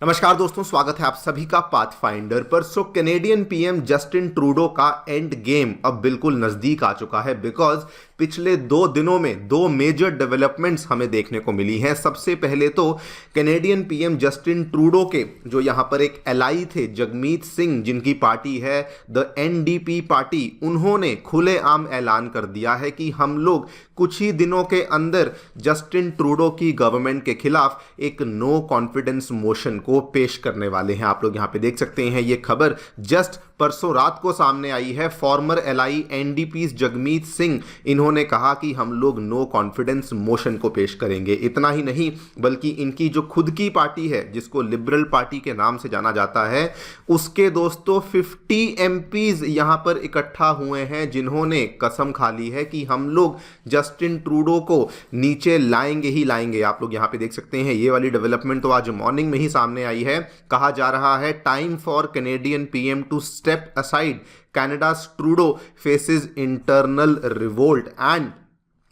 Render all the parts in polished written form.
नमस्कार दोस्तों, स्वागत है आप सभी का पाथफाइंडर पर। कैनेडियन पीएम जस्टिन ट्रूडो का एंड गेम अब बिल्कुल नजदीक आ चुका है बिकॉज पिछले 2 दिनों में 2 मेजर डेवलपमेंट्स हमें देखने को मिली हैं। सबसे पहले तो कैनेडियन पीएम जस्टिन ट्रूडो के जो यहां पर एक एलाई थे, जगमीत सिंह, जिनकी पार्टी है द एनडीपी पार्टी, उन्होंने खुलेआम ऐलान कर दिया है कि हम लोग कुछ ही दिनों के अंदर जस्टिन ट्रूडो की गवर्नमेंट के खिलाफ एक नो कॉन्फिडेंस मोशन को पेश करने वाले हैं। आप लोग यहां पे देख सकते हैं, ये खबर जस्ट परसों रात को सामने आई है। Former ally NDP Jagmeet Singh, इन्होंने कहा कि हम लोग नो कॉन्फिडेंस मोशन को पेश करेंगे। इतना ही नहीं बल्कि इनकी जो खुद की पार्टी है, जिसको लिबरल पार्टी के नाम से जाना जाता है, उसके दोस्तों 50 एमपीज यहां पर इकट्ठा हुए हैं, जिन्होंने कसम खा ली है कि हम लोग जस्टिन ट्रूडो को नीचे लाएंगे ही लाएंगे। आप लोग यहां पे देख सकते हैं, ये वाली डेवलपमेंट तो आज मॉर्निंग में ही सामने आई है। कहा जा रहा है, time for Canadian PM to step aside, Canada's Trudeau faces internal revolt. And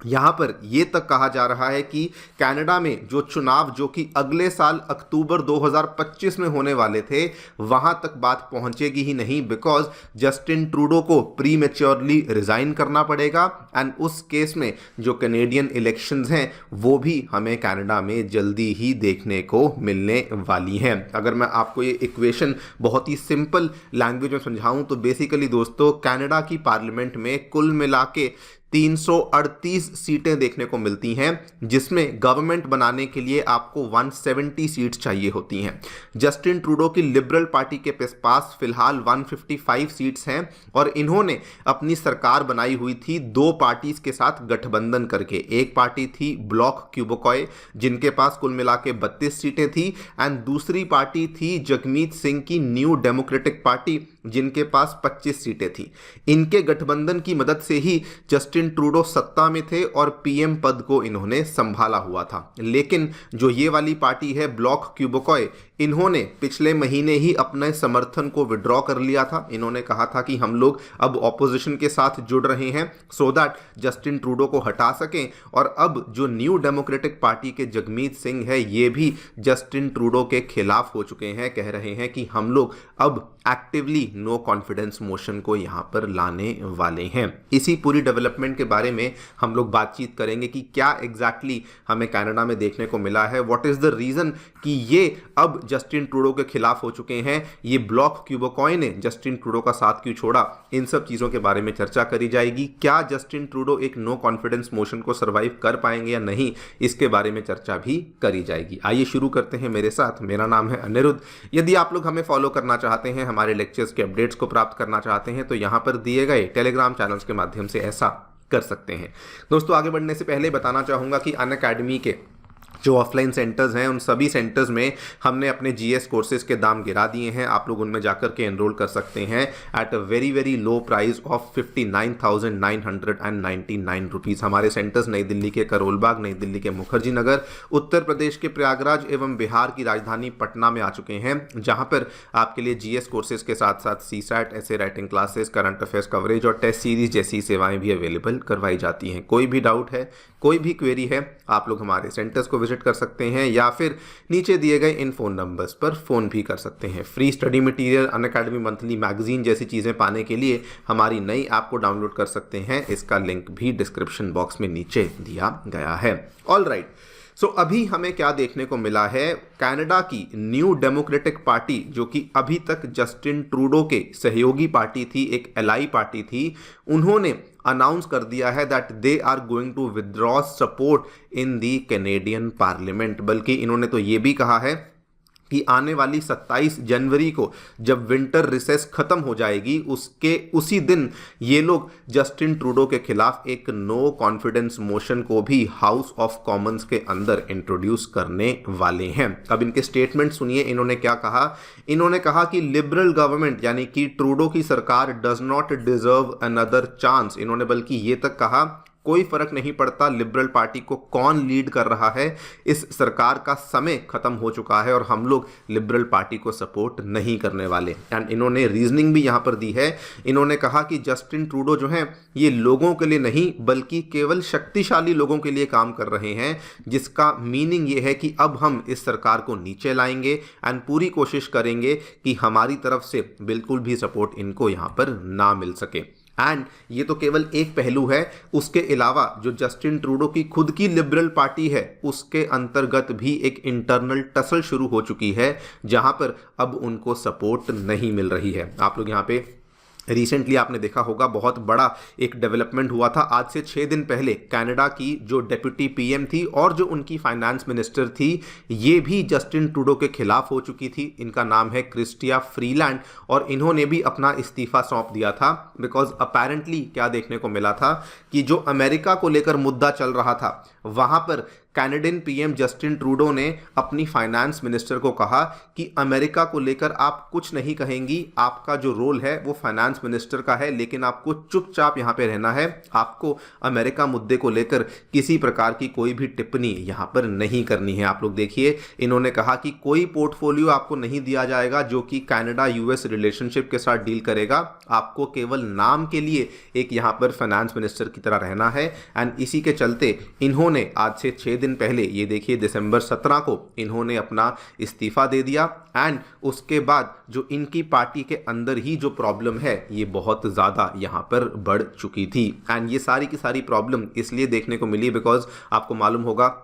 यहां पर यह तक कहा जा रहा है कि कनाडा में जो चुनाव जो कि अगले साल अक्टूबर 2025 में होने वाले थे, वहां तक बात पहुंचेगी ही नहीं बिकॉज जस्टिन ट्रूडो को प्रीमेच्योरली रिजाइन करना पड़ेगा। एंड उस केस में जो कैनेडियन इलेक्शंस हैं वो भी हमें कनाडा में जल्दी ही देखने को मिलने वाली हैं। अगर मैं आपको ये इक्वेशन बहुत ही सिंपल लैंग्वेज में समझाऊं तो बेसिकली दोस्तों, कनाडा की पार्लियामेंट में कुल मिला के 338 सीटें देखने को मिलती हैं, जिसमें गवर्नमेंट बनाने के लिए आपको 170 सीट्स चाहिए होती हैं। जस्टिन ट्रूडो की लिबरल पार्टी के पास फिलहाल 155 सीट्स हैं और इन्होंने अपनी सरकार बनाई हुई थी 2 पार्टीज के साथ गठबंधन करके। एक पार्टी थी ब्लॉक क्यूबोकॉय, जिनके पास कुल मिला के 32 सीटें थी, एंड दूसरी पार्टी थी जगमीत सिंह की न्यू डेमोक्रेटिक पार्टी, जिनके पास 25 सीटें थी। इनके गठबंधन की मदद से ही जस्टिन ट्रूडो सत्ता में थे और पीएम पद को इन्होंने संभाला हुआ था। लेकिन जो ये वाली पार्टी है ब्लॉक क्यूबोकॉय, इन्होंने पिछले महीने ही अपने समर्थन को विड्रॉ कर लिया था। इन्होंने कहा था कि हम लोग अब ऑपोजिशन के साथ जुड़ रहे हैं सो दैट जस्टिन ट्रूडो को हटा सकें। और अब जो न्यू डेमोक्रेटिक पार्टी के जगमीत सिंह है, ये भी जस्टिन ट्रूडो के खिलाफ हो चुके हैं। कह रहे हैं कि हम लोग अब एक्टिवली नो कॉन्फिडेंस मोशन को यहां पर लाने वाले हैं। इसी पूरी डेवलपमेंट के बारे में हम लोग बातचीत करेंगे कि क्या एग्जैक्टली हमें कनाडा में देखने को मिला है, व्हाट इज द रीजन कि ये अब जस्टिन ट्रूडो के खिलाफ हो चुके हैं, ये ब्लॉक क्यूबोकॉय ने जस्टिन ट्रूडो का साथ क्यों छोड़ा, इन सब चीजों के बारे में चर्चा करी जाएगी। क्या जस्टिन ट्रूडो एक नो कॉन्फिडेंस मोशन को सर्वाइव कर पाएंगे या नहीं, इसके बारे में चर्चा भी करी जाएगी। आइए शुरू करते हैं मेरे साथ। मेरा नाम है अनिरुद्ध। यदि आप लोग हमें फॉलो करना चाहते हैं, हमारे लेक्चर्स के अपडेट्स को प्राप्त करना चाहते हैं, तो यहां पर दिए गए टेलीग्राम चैनल्स के माध्यम से ऐसा कर सकते हैं। दोस्तों, आगे बढ़ने से पहले बताना चाहूंगा कि अनअकैडमी के जो ऑफलाइन सेंटर्स हैं, उन सभी सेंटर्स में हमने अपने जीएस कोर्सेज के दाम गिरा दिए हैं। आप लोग उनमें जाकर के एनरोल कर सकते हैं at a very very low price of 59,999 rupees. हमारे सेंटर्स नई दिल्ली के करोल बाग, नई दिल्ली के मुखर्जी नगर, उत्तर प्रदेश के प्रयागराज एवं बिहार की राजधानी पटना में आ चुके हैं, जहां पर आपके लिए जीएस कोर्सेज के साथ साथ सीसैट, ऐसे writing classes, current affairs coverage और टेस्ट सीरीज जैसी सेवाएं भी अवेलेबल करवाई जाती हैं। कोई भी डाउट है, कोई भी क्वेरी है, आप लोग हमारे सेंटर्स को विजिट कर सकते हैं या फिर नीचे दिए गए इन फोन नंबर्स पर फोन भी कर सकते हैं। Free study material, Unacademy monthly magazine जैसी चीज़ें पाने के लिए हमारी नई ऐप को डाउनलोड कर सकते हैं। इसका लिंक भी डिस्क्रिप्शन बॉक्स में नीचे दिया गया है। ऑल राइट, सो अभी हमें क्या देखने को मिला है, कनाडा की न्यू डेमोक्रेटिक पार्टी, जो कि अभी तक जस्टिन ट्रूडो के सहयोगी पार्टी थी, एक एलाई पार्टी थी, उन्होंने अनाउंस कर दिया है that they are going to withdraw support in the Canadian parliament. बल्कि इन्होंने तो ये भी कहा है कि आने वाली 27 जनवरी को जब विंटर रिसेस खत्म हो जाएगी, उसी दिन ये लोग जस्टिन ट्रूडो के खिलाफ एक नो कॉन्फिडेंस मोशन को भी हाउस ऑफ कॉमन्स के अंदर इंट्रोड्यूस करने वाले हैं। अब इनके स्टेटमेंट सुनिए, इन्होंने क्या कहा। इन्होंने कहा कि लिबरल गवर्नमेंट यानी कि ट्रूडो की सरकार does not deserve another chance. इन्होंने बल्कि ये तक कहा कोई फर्क नहीं पड़ता लिबरल पार्टी को कौन लीड कर रहा है, इस सरकार का समय खत्म हो चुका है और हम लोग लिबरल पार्टी को सपोर्ट नहीं करने वाले। एंड इन्होंने रीजनिंग भी यहां पर दी है। इन्होंने कहा कि जस्टिन ट्रूडो जो हैं ये लोगों के लिए नहीं बल्कि केवल शक्तिशाली लोगों के लिए काम कर रहे हैं, जिसका मीनिंग ये है कि अब हम इस सरकार को नीचे लाएंगे एंड पूरी कोशिश करेंगे कि हमारी तरफ से बिल्कुल भी सपोर्ट इनको यहां पर ना मिल सके। एंड ये तो केवल एक पहलू है, उसके अलावा जो जस्टिन ट्रूडो की खुद की लिबरल पार्टी है उसके अंतर्गत भी एक इंटरनल टसल शुरू हो चुकी है, जहां पर अब उनको सपोर्ट नहीं मिल रही है। आप लोग यहां पे रिसेंटली आपने देखा होगा बहुत बड़ा एक डेवलपमेंट हुआ था। आज से 6 दिन पहले कनाडा की जो डेप्यूटी पीएम थी और जो उनकी फाइनेंस मिनिस्टर थी ये भी जस्टिन ट्रूडो के खिलाफ हो चुकी थी। इनका नाम है क्रिस्टिया फ्रीलैंड और इन्होंने भी अपना इस्तीफा सौंप दिया था बिकॉज अपेरेंटली क्या देखने को मिला था कि जो अमेरिका को लेकर मुद्दा चल रहा था वहां पर कैनेडियन पीएम जस्टिन ट्रूडो ने अपनी फाइनेंस मिनिस्टर को कहा कि अमेरिका को लेकर आप कुछ नहीं कहेंगी, आपका जो रोल है वो फाइनेंस मिनिस्टर का है, लेकिन आपको चुपचाप यहां पे रहना है, आपको अमेरिका मुद्दे को लेकर किसी प्रकार की कोई भी टिप्पणी यहां पर नहीं करनी है। आप लोग देखिए इन्होंने कहा कि कोई पोर्टफोलियो आपको नहीं दिया जाएगा जो कि कनाडा यूएस रिलेशनशिप के साथ डील करेगा, आपको केवल नाम के लिए एक यहां पर फाइनेंस मिनिस्टर की तरह रहना है। एंड इसी के चलते इन्होंने आज से 6 दिन पहले ये देखिए दिसंबर 17 को इन्होंने अपना इस्तीफा दे दिया। एंड उसके बाद जो इनकी पार्टी के अंदर ही जो प्रॉब्लम है ये बहुत ज़्यादा यहाँ पर बढ़ चुकी थी। एंड ये सारी की सारी प्रॉब्लम इसलिए देखने को मिली बिकॉज आपको मालूम होगा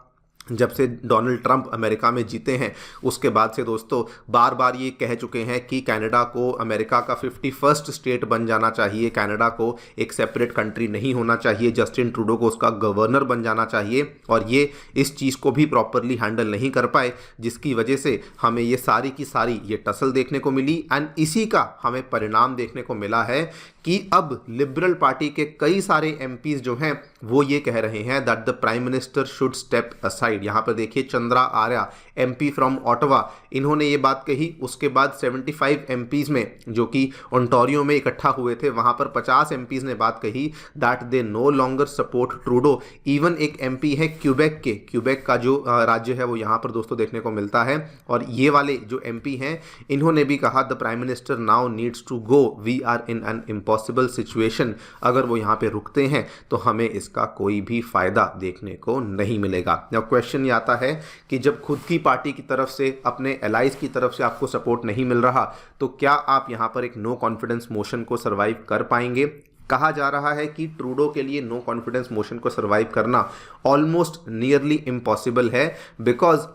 जब से डोनाल्ड ट्रंप अमेरिका में जीते हैं उसके बाद से दोस्तों बार बार ये कह चुके हैं कि कनाडा को अमेरिका का 51st स्टेट बन जाना चाहिए, कनाडा को एक सेपरेट कंट्री नहीं होना चाहिए, जस्टिन ट्रूडो को उसका गवर्नर बन जाना चाहिए और ये इस चीज़ को भी प्रॉपरली हैंडल नहीं कर पाए, जिसकी वजह से हमें ये सारी की सारी ये टसल देखने को मिली। एंड इसी का हमें परिणाम देखने को मिला है कि अब लिबरल पार्टी के कई सारे एमपीज जो हैं वो ये कह रहे हैं that the prime minister should step aside. यहाँ पर देखिए Chandra Arya MP from Ottawa, इन्होंने ये बात कही। उसके बाद 75 एमपीज में जो कि ओंटारियो में इकट्ठा हुए थे वहाँ पर 50 एमपीज ने बात कही that they know longer support Trudeau. Even एक एमपी है क्यूबेक के, क्यूबेक का जो राज्य है वो यहाँ पर दोस्तों देखने को मिलता है और ये वाले जो एमपी हैं इन्होंने भी कहा the prime minister now needs to go, we are in an impossible situation. अगर वो यहाँ पे रुकते हैं तो हमें इसका कोई भी फायदा देखने को नहीं मिलेगा। अब क्वेश्चन ये आता है कि जब खुद की पार्टी की तरफ से अपने एलाइज की तरफ से आपको सपोर्ट नहीं मिल रहा तो क्या आप यहाँ पर एक नो कॉन्फिडेंस मोशन को सर्वाइव कर पाएंगे? कहा जा रहा है कि ट्रूडो के लिए नो कॉन्फिडेंस मोशन को सर्वाइव करना ऑलमोस्ट नियरली इम्पॉसिबल है बिकॉज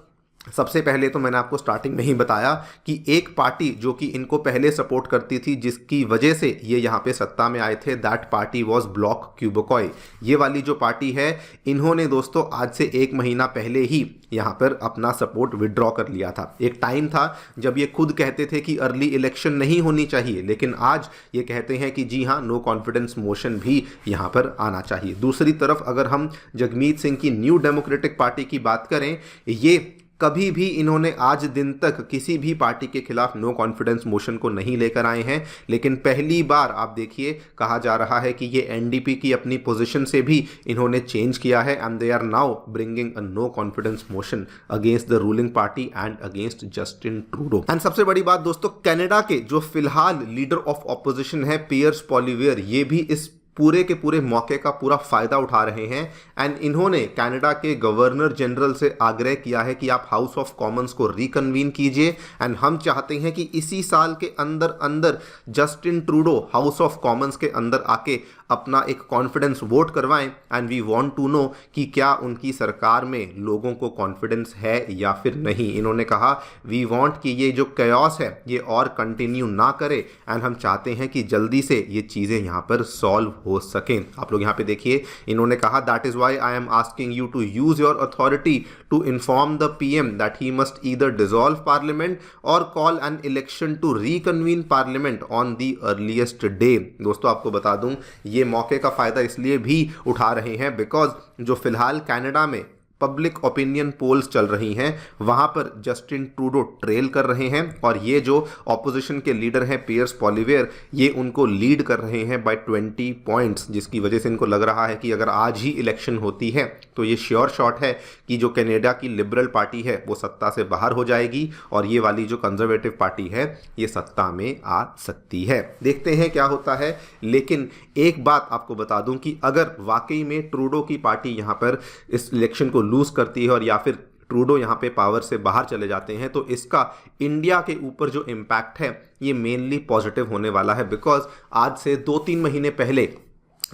सबसे पहले तो मैंने आपको स्टार्टिंग में ही बताया कि एक पार्टी जो कि इनको पहले सपोर्ट करती थी जिसकी वजह से ये यहाँ पे सत्ता में आए थे, दैट पार्टी वाज ब्लॉक क्यूबेकॉय। ये वाली जो पार्टी है इन्होंने दोस्तों आज से 1 महीना पहले ही यहाँ पर अपना सपोर्ट विड्रॉ कर लिया था। एक टाइम था जब ये खुद कहते थे कि अर्ली इलेक्शन नहीं होनी चाहिए, लेकिन आज ये कहते हैं कि जी हाँ नो कॉन्फिडेंस मोशन भी यहाँ पर आना चाहिए। दूसरी तरफ अगर हम जगमीत सिंह की न्यू डेमोक्रेटिक पार्टी की बात करें, ये कभी भी इन्होंने आज दिन तक किसी भी पार्टी के खिलाफ नो कॉन्फिडेंस मोशन को नहीं लेकर आए हैं, लेकिन पहली बार आप देखिए कहा जा रहा है कि ये एनडीपी की अपनी पोजीशन से भी इन्होंने चेंज किया है and they are now bringing a no confidence motion against the ruling party and against Justin Trudeau. And सबसे बड़ी बात दोस्तों, कनाडा के जो फिलहाल लीडर ऑफ ऑपोजिशन है पियर्स पॉलिवियर, ये भी इस पूरे के पूरे मौके का पूरा फायदा उठा रहे हैं एंड इन्होंने कनाडा के गवर्नर जनरल से आग्रह किया है कि आप हाउस ऑफ कॉमन्स को रिकन्वीन कीजिए एंड हम चाहते हैं कि इसी साल के अंदर अंदर Justin Trudeau House of Commons के अंदर आके अपना एक कॉन्फिडेंस वोट करवाएं and we want to know कि क्या उनकी सरकार में लोगों को कॉन्फिडेंस है या फिर नहीं। इन्होंने कहा वी वांट कि ये जो कयास है ये और कंटिन्यू ना करे एंड हम चाहते हैं कि जल्दी से ये चीज़ें यहाँ पर सॉल्व हो सकें। आप लोग यहाँ पे देखिए इन्होंने कहा that is why I am asking you to use your authority to inform the PM that he must either dissolve parliament और call an election to reconvene parliament on the earliest day. दोस्तों आपको बता दूं ये मौके का फायदा इसलिए भी उठा रहे हैं बिकॉज जो फिलहाल कनाडा में पब्लिक ओपिनियन पोल्स चल रही हैं वहां पर जस्टिन ट्रूडो ट्रेल कर रहे हैं और ये जो ऑपोजिशन के लीडर हैं पियर्स पॉलिवेयर, ये उनको लीड कर रहे हैं बाय 20 पॉइंट्स, जिसकी वजह से इनको लग रहा है कि अगर आज ही इलेक्शन होती है तो ये श्योर शॉट है कि जो कनाडा की लिबरल पार्टी है वो सत्ता से बाहर हो जाएगी और ये वाली जो कंजर्वेटिव पार्टी है ये सत्ता में आ सकती है। देखते हैं क्या होता है। लेकिन एक बात आपको बता दूं कि अगर वाकई में ट्रूडो की पार्टी यहां पर इस इलेक्शन को लूज करती है और या फिर ट्रूडो यहां पे पावर से बाहर चले जाते हैं तो इसका इंडिया के ऊपर जो इम्पैक्ट है ये मेनली पॉजिटिव होने वाला है। बिकॉज आज से 2-3 महीने पहले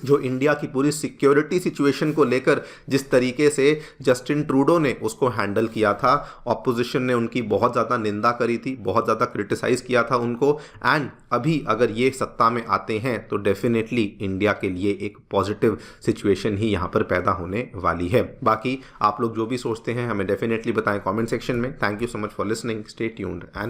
जो इंडिया की पूरी सिक्योरिटी सिचुएशन को लेकर जिस तरीके से जस्टिन ट्रूडो ने उसको हैंडल किया था, ऑपोजिशन ने उनकी बहुत ज़्यादा निंदा करी थी, बहुत ज़्यादा क्रिटिसाइज़ किया था उनको, एंड अभी अगर ये सत्ता में आते हैं तो डेफिनेटली इंडिया के लिए एक पॉजिटिव सिचुएशन ही यहाँ पर पैदा होने वाली है। बाकी आप लोग जो भी सोचते हैं हमें डेफिनेटली बताएं कमेंट सेक्शन में। Thank you so much for listening, stay tuned and